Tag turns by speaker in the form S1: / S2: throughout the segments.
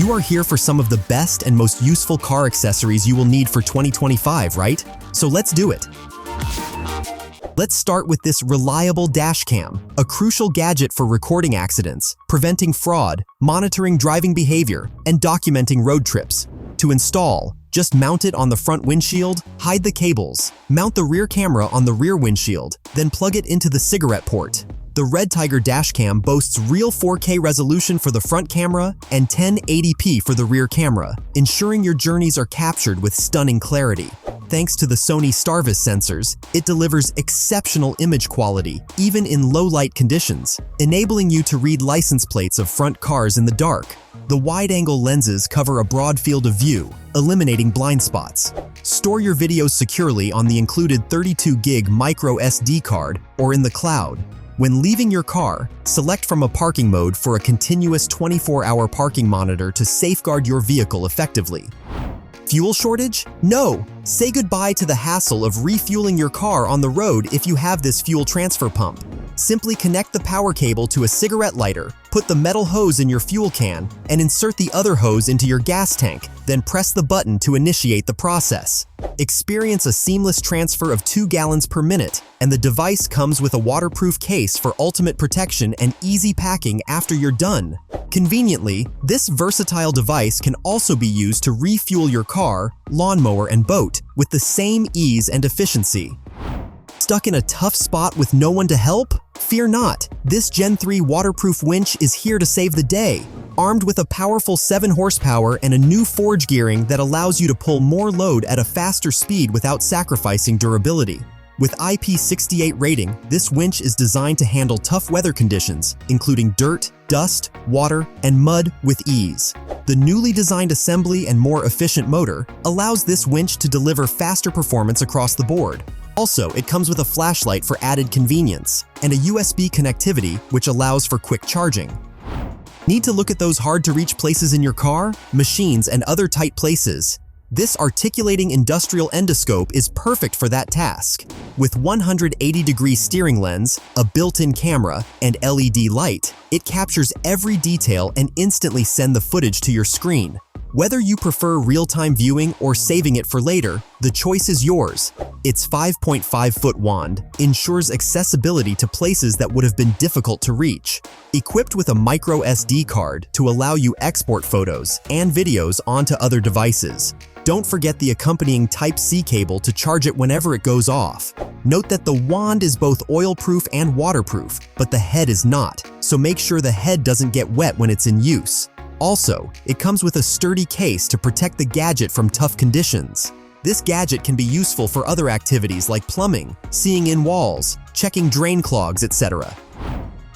S1: You are here for some of the best and most useful car accessories you will need for 2025, right? So let's do it. Let's start with this reliable dashcam, a crucial gadget for recording accidents, preventing fraud, monitoring driving behavior, and documenting road trips. To install, just mount it on the front windshield, hide the cables, mount the rear camera on the rear windshield, then plug it into the cigarette port. The Redtiger dashcam boasts real 4K resolution for the front camera and 1080p for the rear camera, ensuring your journeys are captured with stunning clarity. Thanks to the Sony Starvis sensors, it delivers exceptional image quality, even in low-light conditions, enabling you to read license plates of front cars in the dark. The wide-angle lenses cover a broad field of view, eliminating blind spots. Store your videos securely on the included 32GB micro SD card or in the cloud. When leaving your car, select from a parking mode for a continuous 24-hour parking monitor to safeguard your vehicle effectively. Fuel shortage? No! Say goodbye to the hassle of refueling your car on the road if you have this fuel transfer pump. Simply connect the power cable to a cigarette lighter, put the metal hose in your fuel can, and insert the other hose into your gas tank, then press the button to initiate the process. Experience a seamless transfer of 2 gallons per minute, and the device comes with a waterproof case for ultimate protection and easy packing after you're done. Conveniently, this versatile device can also be used to refuel your car, lawnmower, and boat with the same ease and efficiency. Stuck in a tough spot with no one to help? Fear not, this Gen 3 waterproof winch is here to save the day. Armed with a powerful 7 horsepower and a new forge gearing that allows you to pull more load at a faster speed without sacrificing durability. With IP68 rating, this winch is designed to handle tough weather conditions, including dirt, dust, water, and mud with ease. The newly designed assembly and more efficient motor allows this winch to deliver faster performance across the board. Also, it comes with a flashlight for added convenience and a USB connectivity which allows for quick charging. Need to look at those hard-to-reach places in your car, machines, and other tight places? This articulating industrial endoscope is perfect for that task. With 180-degree steering lens, a built-in camera, and LED light, it captures every detail and instantly sends the footage to your screen. Whether you prefer real-time viewing or saving it for later, the choice is yours. Its 5.5-foot wand ensures accessibility to places that would have been difficult to reach. Equipped with a micro SD card to allow you export photos and videos onto other devices. Don't forget the accompanying Type-C cable to charge it whenever it goes off. Note that the wand is both oil-proof and waterproof, but the head is not, so make sure the head doesn't get wet when it's in use. Also, it comes with a sturdy case to protect the gadget from tough conditions. This gadget can be useful for other activities like plumbing, seeing in walls, checking drain clogs, etc.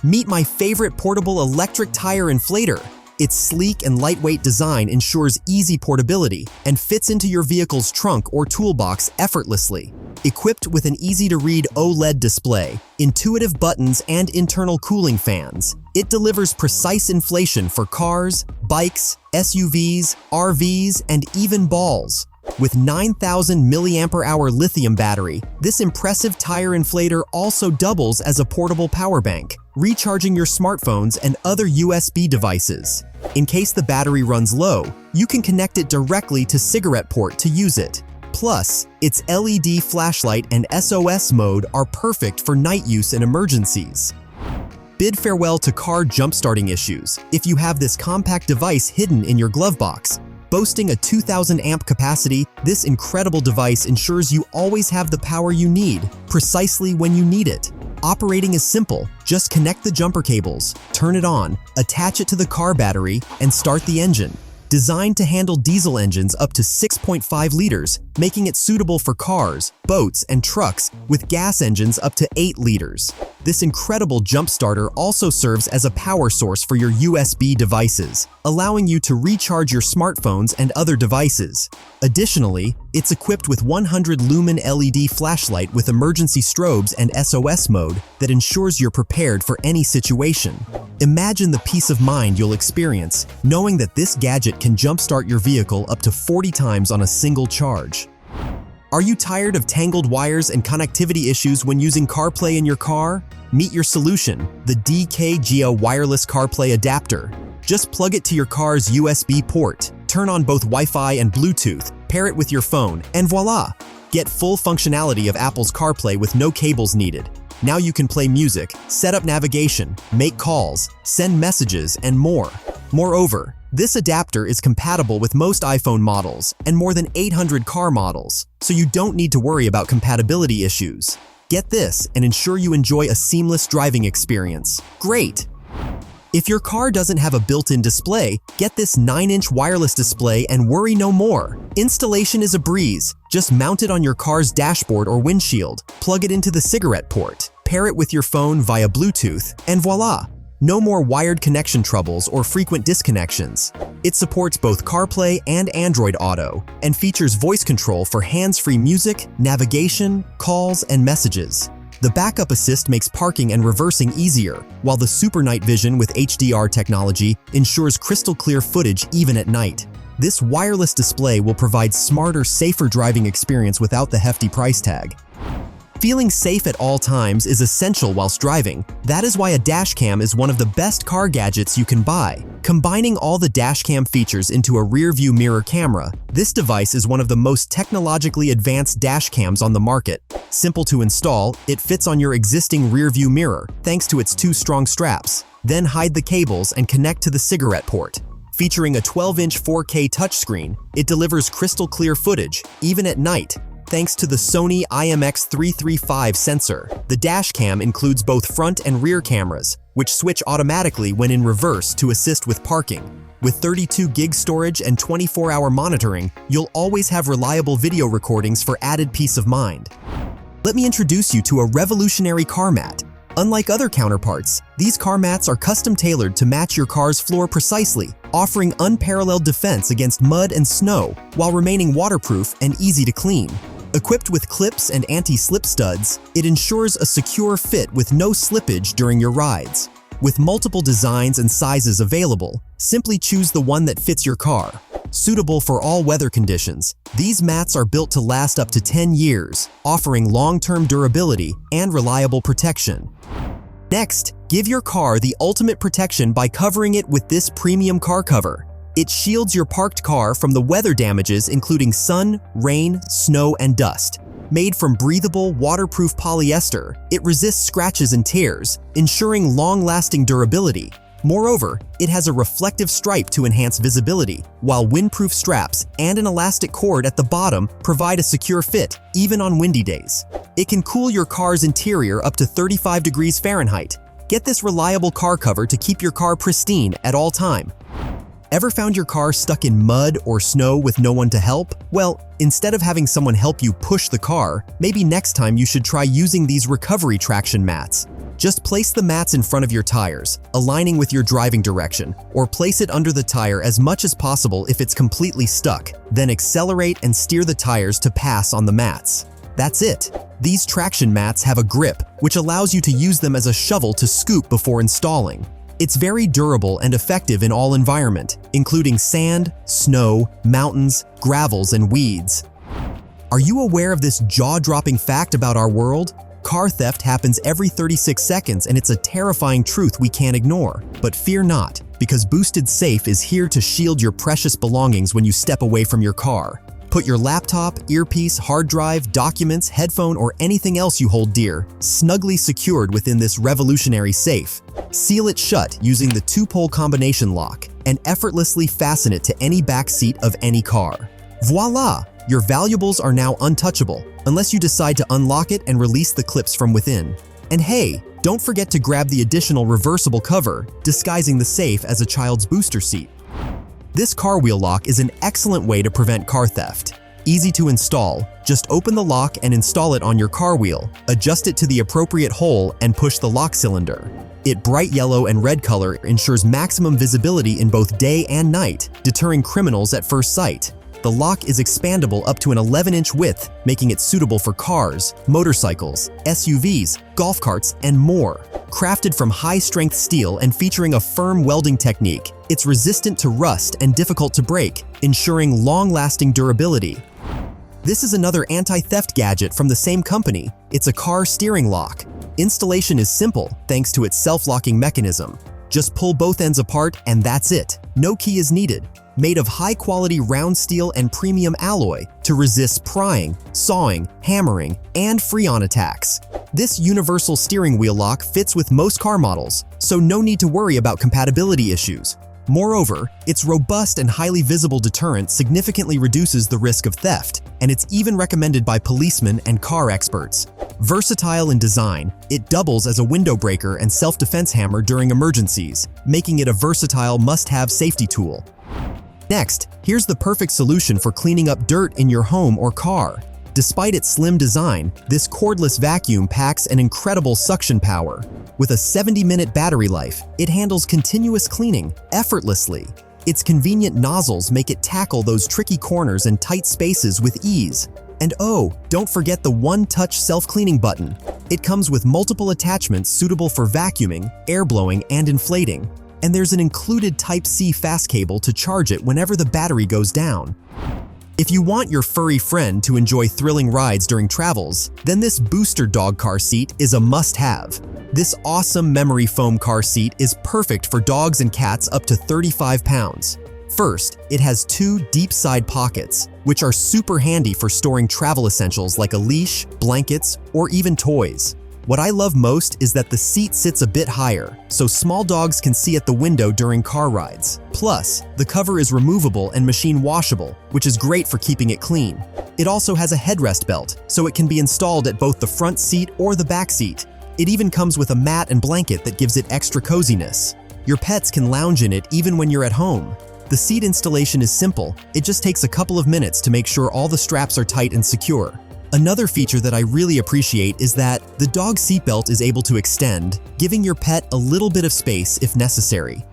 S1: Meet my favorite portable electric tire inflator. Its sleek and lightweight design ensures easy portability and fits into your vehicle's trunk or toolbox effortlessly. Equipped with an easy-to-read OLED display, intuitive buttons, and internal cooling fans, it delivers precise inflation for cars, bikes, SUVs, RVs, and even balls. With 9,000 mAh lithium battery, this impressive tire inflator also doubles as a portable power bank, recharging your smartphones and other USB devices. In case the battery runs low, you can connect it directly to cigarette port to use it. Plus, its LED flashlight and SOS mode are perfect for night use and emergencies. Bid farewell to car jump-starting issues if you have this compact device hidden in your glove box. Boasting a 2,000 amp capacity, this incredible device ensures you always have the power you need, precisely when you need it. Operating is simple. Just connect the jumper cables, turn it on, attach it to the car battery, and start the engine. Designed to handle diesel engines up to 6.5 liters, making it suitable for cars, boats, and trucks with gas engines up to 8 liters. This incredible jump starter also serves as a power source for your USB devices, allowing you to recharge your smartphones and other devices. Additionally, it's equipped with 100-lumen LED flashlight with emergency strobes and SOS mode that ensures you're prepared for any situation. Imagine the peace of mind you'll experience knowing that this gadget can jumpstart your vehicle up to 40 times on a single charge. Are you tired of tangled wires and connectivity issues when using CarPlay in your car? Meet your solution, the DKGEA wireless CarPlay adapter. Just plug it to your car's USB port, turn on both Wi-Fi and Bluetooth, pair it with your phone, and voila! Get full functionality of Apple's CarPlay with no cables needed. Now you can play music, set up navigation, make calls, send messages, and more. Moreover, this adapter is compatible with most iPhone models and more than 800 car models, so you don't need to worry about compatibility issues. Get this and ensure you enjoy a seamless driving experience. Great! If your car doesn't have a built-in display, get this 9-inch wireless display and worry no more. Installation is a breeze. Just mount it on your car's dashboard or windshield, plug it into the cigarette port, pair it with your phone via Bluetooth, and voila! No more wired connection troubles or frequent disconnections. It supports both CarPlay and Android Auto and features voice control for hands-free music, navigation, calls, and messages. The backup assist makes parking and reversing easier, while the Super Night Vision with HDR technology ensures crystal clear footage even at night. This wireless display will provide smarter, safer driving experience without the hefty price tag. Feeling safe at all times is essential whilst driving. That is why a Dashcam is one of the best car gadgets you can buy. Combining all the Dashcam features into a rear-view mirror camera, this device is one of the most technologically advanced dashcams on the market. Simple to install, it fits on your existing rear-view mirror thanks to its 2 strong straps. Then hide the cables and connect to the cigarette port. Featuring a 12-inch 4K touchscreen, it delivers crystal clear footage, even at night. Thanks to the Sony IMX335 sensor, the Dashcam includes both front and rear cameras, which switch automatically when in reverse to assist with parking. With 32 gig storage and 24-hour monitoring, you'll always have reliable video recordings for added peace of mind. Let me introduce you to a revolutionary car mat. Unlike other counterparts, these car mats are custom-tailored to match your car's floor precisely, offering unparalleled defense against mud and snow while remaining waterproof and easy to clean. Equipped with clips and anti-slip studs, it ensures a secure fit with no slippage during your rides. With multiple designs and sizes available, simply choose the one that fits your car. Suitable for all weather conditions, these mats are built to last up to 10 years, offering long-term durability and reliable protection. Next, give your car the ultimate protection by covering it with this premium car cover. It shields your parked car from the weather damages including sun, rain, snow, and dust. Made from breathable, waterproof polyester, it resists scratches and tears, ensuring long-lasting durability. Moreover, it has a reflective stripe to enhance visibility, while windproof straps and an elastic cord at the bottom provide a secure fit, even on windy days. It can cool your car's interior up to 35 degrees Fahrenheit. Get this reliable car cover to keep your car pristine at all time. Ever found your car stuck in mud or snow with no one to help? Well, instead of having someone help you push the car, maybe next time you should try using these recovery traction mats. Just place the mats in front of your tires, aligning with your driving direction, or place it under the tire as much as possible if it's completely stuck. Then accelerate and steer the tires to pass on the mats. That's it. These traction mats have a grip, which allows you to use them as a shovel to scoop before installing. It's very durable and effective in all environment, including sand, snow, mountains, gravels, and weeds. Are you aware of this jaw-dropping fact about our world? Car theft happens every 36 seconds and it's a terrifying truth we can't ignore. But fear not, because Boosted Safe is here to shield your precious belongings when you step away from your car. Put your laptop, earpiece, hard drive, documents, headphone, or anything else you hold dear, snugly secured within this revolutionary safe. Seal it shut using the 2-pole combination lock and effortlessly fasten it to any back seat of any car. Voila! Your valuables are now untouchable, unless you decide to unlock it and release the clips from within. And hey, don't forget to grab the additional reversible cover, disguising the safe as a child's booster seat. This car wheel lock is an excellent way to prevent car theft. Easy to install, just open the lock and install it on your car wheel, adjust it to the appropriate hole, and push the lock cylinder. Its bright yellow and red color ensures maximum visibility in both day and night, deterring criminals at first sight. The lock is expandable up to an 11-inch width, making it suitable for cars, motorcycles, SUVs, golf carts, and more. Crafted from high-strength steel and featuring a firm welding technique, it's resistant to rust and difficult to break, ensuring long-lasting durability. This is another anti-theft gadget from the same company. It's a car steering lock. Installation is simple thanks to its self-locking mechanism. Just pull both ends apart and that's it. No key is needed. Made of high-quality round steel and premium alloy to resist prying, sawing, hammering, and freon attacks. This universal steering wheel lock fits with most car models, so no need to worry about compatibility issues. Moreover, its robust and highly visible deterrent significantly reduces the risk of theft, and it's even recommended by policemen and car experts. Versatile in design, it doubles as a window breaker and self-defense hammer during emergencies, making it a versatile must-have safety tool. Next, here's the perfect solution for cleaning up dirt in your home or car. Despite its slim design, this cordless vacuum packs an incredible suction power. With a 70-minute battery life, it handles continuous cleaning effortlessly. Its convenient nozzles make it tackle those tricky corners and tight spaces with ease. And oh, don't forget the one-touch self-cleaning button. It comes with multiple attachments suitable for vacuuming, air blowing, and inflating. And there's an included Type-C fast cable to charge it whenever the battery goes down. If you want your furry friend to enjoy thrilling rides during travels, then this booster dog car seat is a must-have. This awesome memory foam car seat is perfect for dogs and cats up to 35 pounds. First, it has two deep side pockets, which are super handy for storing travel essentials like a leash, blankets, or even toys. What I love most is that the seat sits a bit higher, so small dogs can see at the window during car rides. Plus, the cover is removable and machine washable, which is great for keeping it clean. It also has a headrest belt, so it can be installed at both the front seat or the back seat. It even comes with a mat and blanket that gives it extra coziness. Your pets can lounge in it even when you're at home. The seat installation is simple, it just takes a couple of minutes to make sure all the straps are tight and secure. Another feature that I really appreciate is that the dog seatbelt is able to extend, giving your pet a little bit of space if necessary.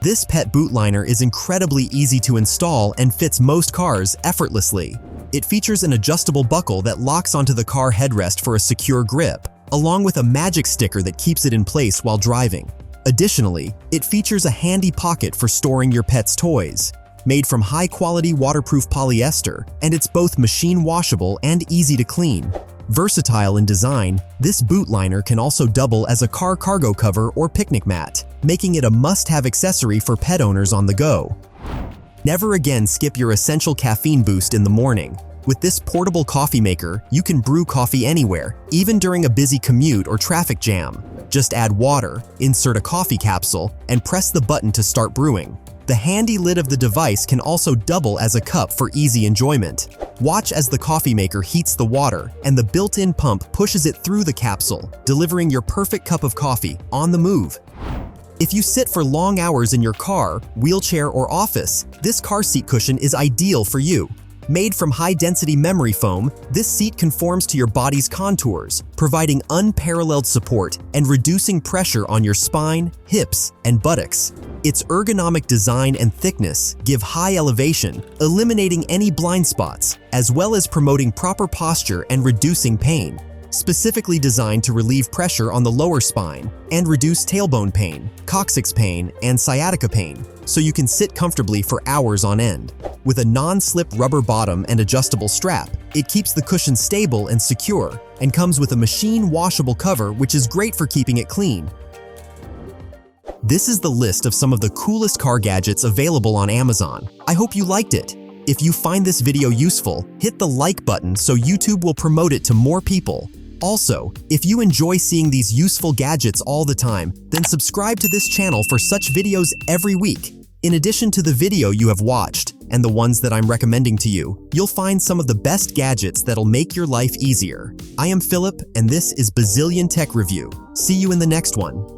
S1: This pet boot liner is incredibly easy to install and fits most cars effortlessly. It features an adjustable buckle that locks onto the car headrest for a secure grip, along with a magic sticker that keeps it in place while driving. Additionally, it features a handy pocket for storing your pet's toys. Made from high-quality waterproof polyester, and it's both machine washable and easy to clean. Versatile in design, this boot liner can also double as a car cargo cover or picnic mat, making it a must-have accessory for pet owners on the go. Never again skip your essential caffeine boost in the morning. With this portable coffee maker, you can brew coffee anywhere, even during a busy commute or traffic jam. Just add water, insert a coffee capsule, and press the button to start brewing. The handy lid of the device can also double as a cup for easy enjoyment. Watch as the coffee maker heats the water and the built-in pump pushes it through the capsule, delivering your perfect cup of coffee on the move. If you sit for long hours in your car, wheelchair, or office, this car seat cushion is ideal for you. Made from high-density memory foam, this seat conforms to your body's contours, providing unparalleled support and reducing pressure on your spine, hips, and buttocks. Its ergonomic design and thickness give high elevation, eliminating any blind spots, as well as promoting proper posture and reducing pain. Specifically designed to relieve pressure on the lower spine and reduce tailbone pain, coccyx pain, and sciatica pain, so you can sit comfortably for hours on end. With a non-slip rubber bottom and adjustable strap, it keeps the cushion stable and secure, and comes with a machine washable cover which is great for keeping it clean. This is the list of some of the coolest car gadgets available on Amazon. I hope you liked it. If you find this video useful, hit the like button so YouTube will promote it to more people. Also, if you enjoy seeing these useful gadgets all the time, then subscribe to this channel for such videos every week. In addition to the video you have watched, and the ones that I'm recommending to you, you'll find some of the best gadgets that'll make your life easier. I am Philip, and this is Bazillion Tech Review. See you in the next one.